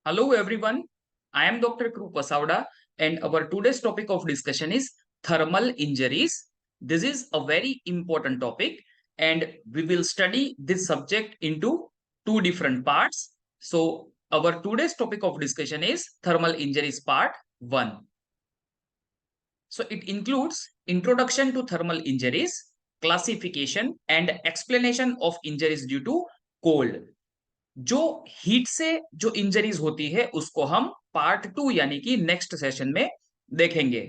Hello everyone, I am Dr. Krupa Savda and our today's topic of discussion is thermal injuries. This is a very important topic and we will study this subject into two different parts. So our today's topic of discussion is thermal injuries part 1. So it includes introduction to thermal injuries, classification and explanation of injuries due to cold. जो heat से जो injuries होती है उसको हम part 2 यानी कि next session में देखेंगे.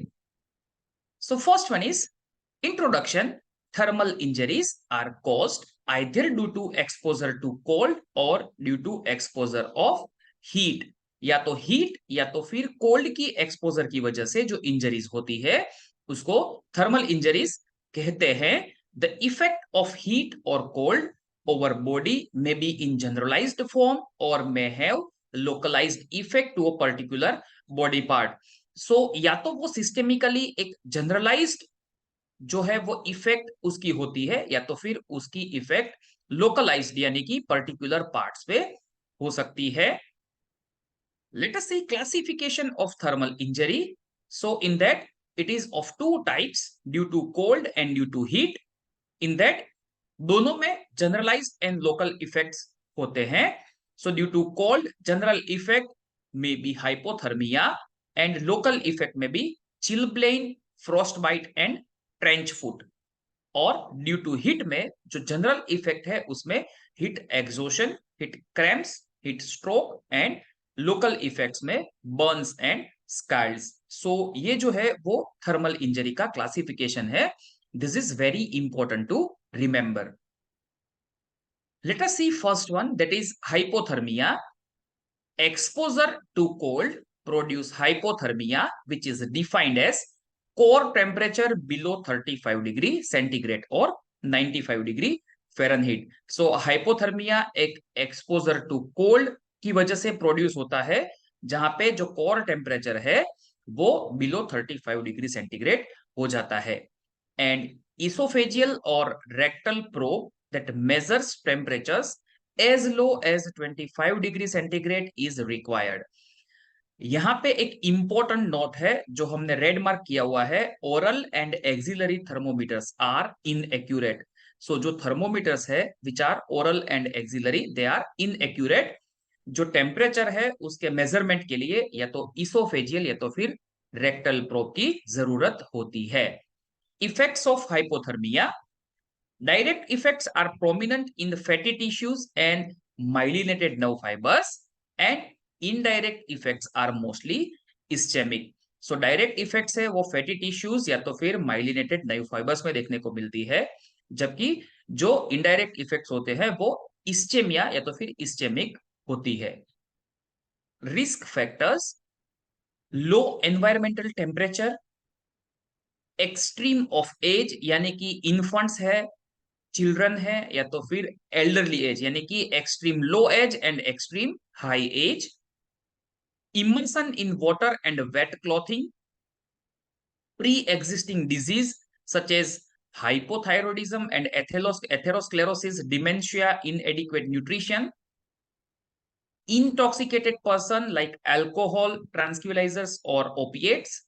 So first one is introduction. Thermal injuries are caused either due to exposure to cold or due to exposure of heat. या तो हीट या तो फिर कोल्ड की एक्सपोजर की वजह से जो इंजरीज होती है उसको थर्मल इंजरीज कहते हैं. द इफेक्ट ऑफ हीट और cold over body may be in generalized form or may have localized effect to a particular body part. So या तो वो सिस्टेमिकली एक जनरलाइज्ड जो है वो इफेक्ट उसकी होती है या तो फिर उसकी इफेक्ट लोकलाइज्ड यानी कि पर्टिकुलर पार्ट्स पे हो सकती है. Let us see classification of thermal injury. So in that it is of two types, due to cold and due to heat. In that दोनों में जनरलाइज एंड लोकल इफेक्ट्स होते हैं. So due to cold general effect में बी hypothermia and local effect में बी chilblain, frostbite and trench foot. और due to heat में जो जनरल इफेक्ट है उसमें heat exhaustion, heat cramps, heat stroke and local effects में बर्न्स एंड स्कैल्ड्स. सो ये जो है वो थर्मल इंजरी का क्लासिफिकेशन है. This is very important to remember. Let us see first one, that is hypothermia. Exposure to cold produce hypothermia, which is defined as core temperature below 35 degree centigrade or 95 degree Fahrenheit. So hypothermia एक exposure to cold की वजह से produce होता है जहां पे जो core temperature है वो बिलो 35 डिग्री सेंटीग्रेड हो जाता है. And esophageal or rectal probe that measures temperatures as low as 25 degree centigrade is required. यहाँ पे एक इंपॉर्टेंट नोट है जो हमने रेड मार्क किया हुआ है. Oral and axillary thermometers are inaccurate. So जो थर्मोमीटर्स है which are oral and axillary they are inaccurate. जो टेम्परेचर है उसके मेजरमेंट के लिए या तो इसोफेजियल या तो फिर रेक्टल प्रोब की जरूरत होती है. Effects of hypothermia. Direct effects are prominent in the fatty tissues and myelinated nerve fibers, and indirect effects are mostly ischemic. So direct effects है वो fatty tissues या तो फिर myelinated nerve fibers में देखने को मिलती है, जबकि जो indirect effects होते हैं वो ischemia या तो फिर ischemic होती है. Risk factors: low environmental temperature, extreme of age यानी कि इन्फेंट्स है, चिल्ड्रन है या तो फिर एल्डरली एज यानी कि extreme low age and extreme high age. Immersion in water and wet clothing, pre existing disease such as hypothyroidism and atherosclerosis, dementia, inadequate nutrition, intoxicated person like alcohol, tranquilizers or opiates,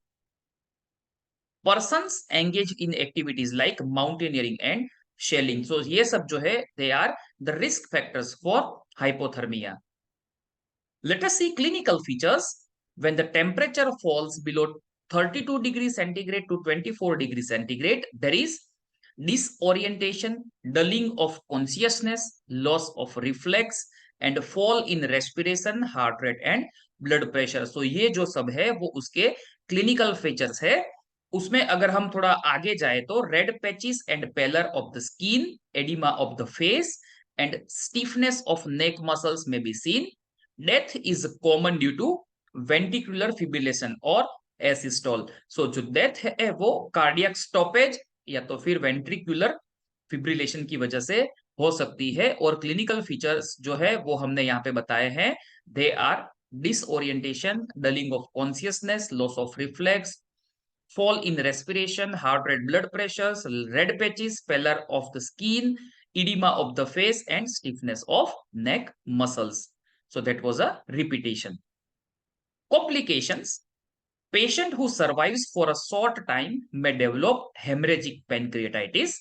persons engaged in activities like mountaineering and shelling. So ये सब जो है they are the risk factors for hypothermia. Let us see clinical features. When the temperature falls below 32 degrees centigrade to 24 degrees centigrade, there is disorientation, dulling of consciousness, loss of reflex and fall in respiration, heart rate and blood pressure. So ये जो सब है वो उसके clinical features है. उसमें अगर हम थोड़ा आगे जाए तो red patches and pallor of the skin, oedema of the face and stiffness of neck muscles में be seen. Death is common due to ventricular fibrillation और एसिस्टोल. सो जो डेथ है वो कार्डियक स्टॉपेज या तो फिर वेंट्रिकुलर फिब्रिलेशन की वजह से हो सकती है. और क्लिनिकल फीचर्स जो है वो हमने यहाँ पे बताए हैं. They are disorientation, dulling of consciousness, loss of reflex, fall in respiration, heart rate, blood pressures, red patches, pallor of the skin, edema of the face and stiffness of neck muscles. So that was a repetition. Complications. Patient who survives for a short time may develop hemorrhagic pancreatitis,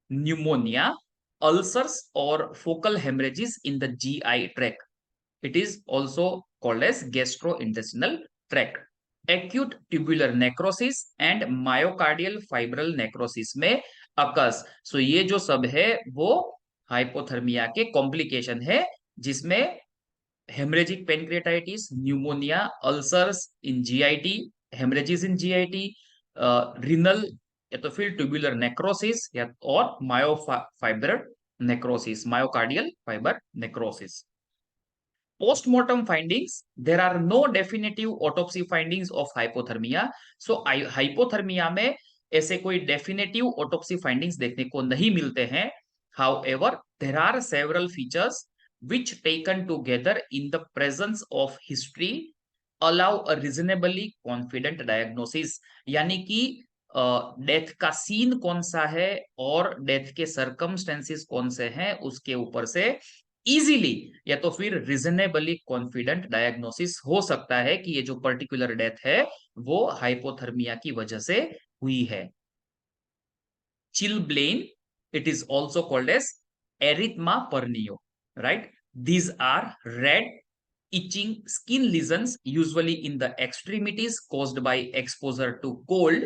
pneumonia, ulcers, or focal hemorrhages in the GI tract. It is also called as gastrointestinal tract. Acute tubular necrosis and myocardial fibril necrosis में occurs. So ये जो सब है वो hypothermia के complication है, जिसमें haemorrhagic pancreatitis, pneumonia, ulcers इन GIT, हेमरेजिस इन GIT, renal या तो फिर ट्यूबुलर नेक्रोसिस या और myofibre necrosis, myocardial fibre necrosis. Post-mortem findings, there are no definitive autopsy findings of hypothermia. So hypothermia में ऐसे कोई definitive autopsy findings देखने को नहीं मिलते हैं. However, there are several features which taken together in the presence of history allow a reasonably confident diagnosis. यानी कि डेथ का सीन कौन सा है और डेथ के सर्कमस्टेंसेस कौन से हैं उसके ऊपर से इजीली या तो फिर रीजनेबली कॉन्फिडेंट डायग्नोसिस हो सकता है कि ये जो पर्टिकुलर डेथ है वो हाइपोथर्मिया की वजह से हुई है. Chilblain, it is also called as erythema pernio, right? These are red, itching skin lesions, usually in the extremities caused by exposure to cold.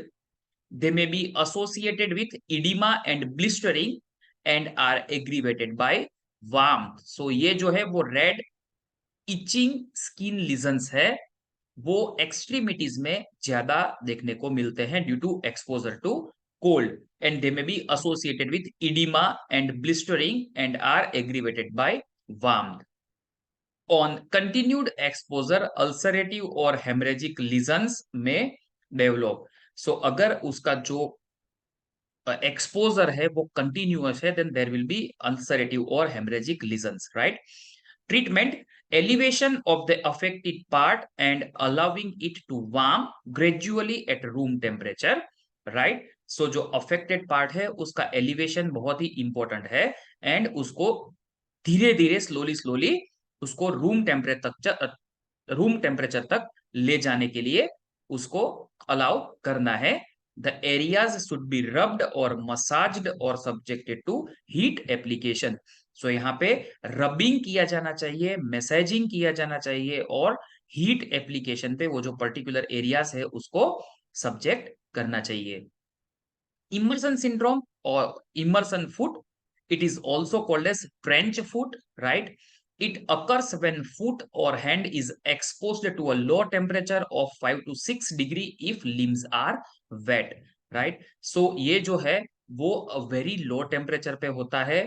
They may be associated with edema and blistering and are aggravated by warmth. So ये जो है वो red itching skin lesions है, वो extremities में ज्यादा देखने को मिलते हैं due to exposure to cold, and they may be associated with edema and blistering and are aggravated by warmth. On continued exposure, ulcerative और hemorrhagic lesions में develop. So अगर उसका जो exposure है वो continuous है, then there will be ulcerative or hemorrhagic lesions, right? Treatment: elevation of the affected part and allowing it to warm gradually at room temperature, right? So जो affected part है उसका elevation बहुत ही important है and उसको धीरे धीरे slowly उसको room temperature तक ले जाने के लिए उसको अलाउ करना है. The areas should be rubbed or massaged or subjected to heat application. So यहाँ पे रबिंग किया जाना चाहिए, मैसेजिंग किया जाना चाहिए और हीट एप्लीकेशन पे वो जो पर्टिकुलर एरियाज है उसको सब्जेक्ट करना चाहिए. Immersion syndrome or immersion foot, it is also called as trench foot, right? It occurs when foot or hand is exposed to a low temperature of 5 to 6 degree if limbs are wet, right? So ये जो है वो very low temperature पे होता है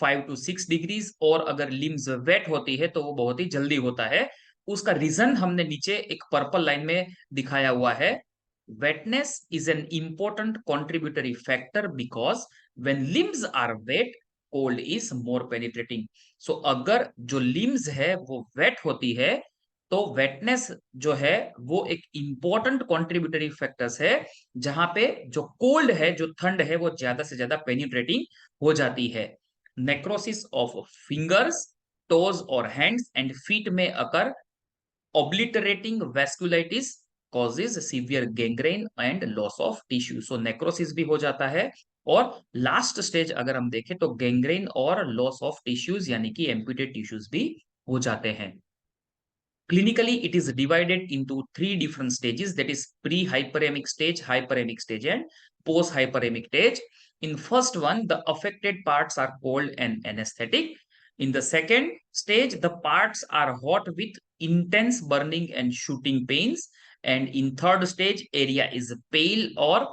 5 to 6 degrees, और अगर limbs wait होती है तो वो बहुत ही जल्दी होता है. उसका रीजन हमने नीचे एक पर्पल लाइन में दिखाया हुआ है. Wetness is an important contributory factor because when limbs are wet, cold is more penetrating. So अगर जो limbs है वो wet होती है तो wetness जो है वो एक important contributory factors है, जहां पे जो cold है, जो ठंड है, वो ज्यादा से ज्यादा penetrating हो जाती है. Necrosis of fingers, toes or hands and feet may occur. Obliterating vasculitis causes severe gangrene and loss of tissue. So necrosis भी हो जाता है और लास्ट स्टेज अगर हम देखें तो गैंग्रेन और लॉस ऑफ टिश्यूज यानी कि एम्पुटेड टिश्यूज भी हो जाते हैं. Clinically, it is divided into three different stages, that is pre-hyperemic stage, hyperemic stage, and post-hyperemic stage. In first one, the affected parts are cold and anesthetic. In the second stage, the parts are hot with intense burning and shooting pains. And in third stage, area is pale or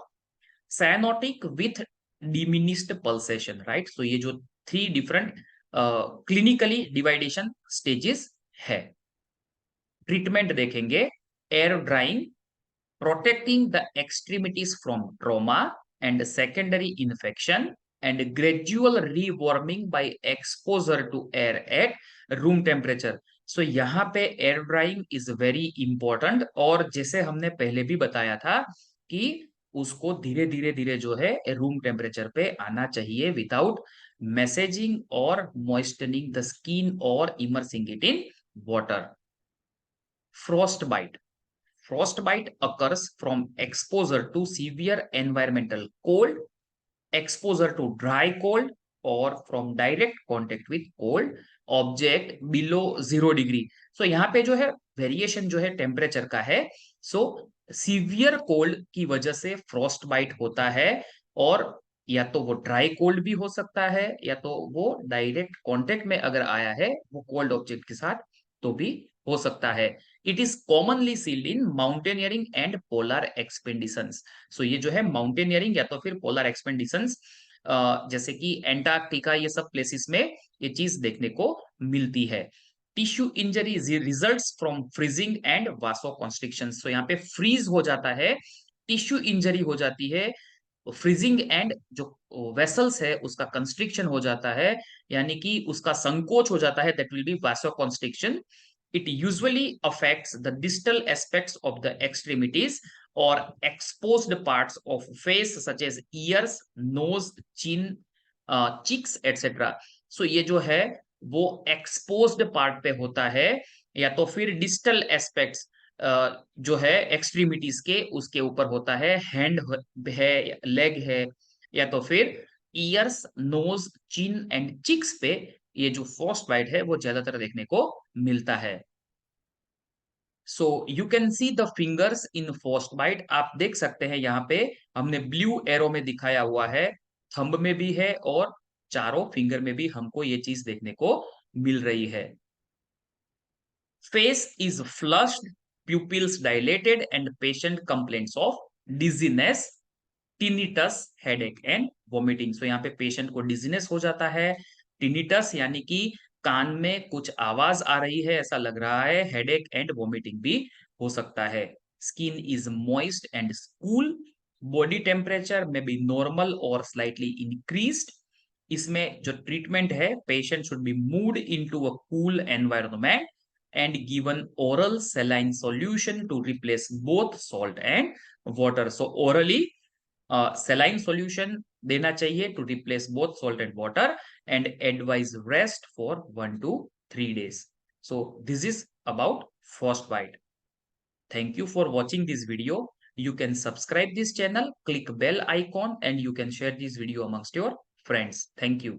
cyanotic with diminished pulsation, right? So ये जो three different clinically dividation stages है. Treatment देखेंगे. Air drying, protecting the extremities from trauma and secondary infection and gradual rewarming by exposure to air at room temperature. So यहाँ पे air drying is very important, और जैसे हमने पहले भी बताया था कि उसको धीरे धीरे जो है रूम टेम्परेचर पे आना चाहिए विदाउट मैसेजिंग और मॉइस्टनिंग द स्किन और immersing it in water. Frostbite. frostbite occurs from exposure to severe environmental cold, exposure to dry cold, or from direct contact with cold object below 0 degree. So यहाँ पे जो है variation जो है temperature का है। सो severe cold की वजह से फ्रॉस्ट बाइट होता है, और या तो वो ड्राई कोल्ड भी हो सकता है, या तो वो डायरेक्ट कांटेक्ट में अगर आया है वो कोल्ड ऑब्जेक्ट के साथ तो भी हो सकता है। इट इज कॉमनली सील्ड in mountaineering and polar expeditions. So ये जो है माउंटेनियरिंग या तो फिर पोलर एक्सपेडिशंस, जैसे कि एंटार्क्टिका, ये सब प्लेसेस में ये चीज देखने को मिलती है। Tissue injury results from freezing and वासो कॉन्स्ट्रिक्शन। सो यहाँ पे फ्रीज हो जाता है, टिश्यू इंजरी हो जाती है, फ्रीजिंग एंड जो वेसल्स है उसका कंस्ट्रिक्शन हो जाता है, यानी कि उसका संकोच हो जाता है, दैट विल बी वासो constriction. It usually affects the distal aspects of the extremities or exposed parts of face such as ears, nose, chin, cheeks, etc. So ये जो है वो exposed part पे होता है, या तो फिर distal aspects जो है एक्सट्रीमिटीज के उसके ऊपर होता है, हैंड है, लेग है, या तो फिर ears, nose, chin and cheeks पे ये जो फ्रॉस्ट बाइट है वो ज्यादातर देखने को मिलता है। So you can see the fingers in frostbite. आप देख सकते हैं यहाँ पे हमने ब्लू एरो में दिखाया हुआ है, थंब में भी है और चारों फिंगर में भी हमको ये चीज देखने को मिल रही है। Face is flushed, pupils dilated, and patient complaints of dizziness, tinnitus, headache and vomiting। So यहाँ पे पेशेंट को डिजीनेस हो जाता है, टिनिटस यानी कि कान में कुछ आवाज आ रही है ऐसा लग रहा है, हेडेक एंड वोमिटिंग भी हो सकता है। Skin is moist and cool, body temperature में बी नॉर्मल और स्लाइटली इंक्रीज्ड। इसमें जो ट्रीटमेंट है, patient should be moved into a cool environment and given oral saline solution to replace both salt and water। So orally saline solution देना चाहिए to replace both salt and water, and advise rest for 1 to 3 days। So this is about frostbite। Thank you for watching this video। You can subscribe this channel, click bell icon, and you can share this video amongst your friends। Thank you।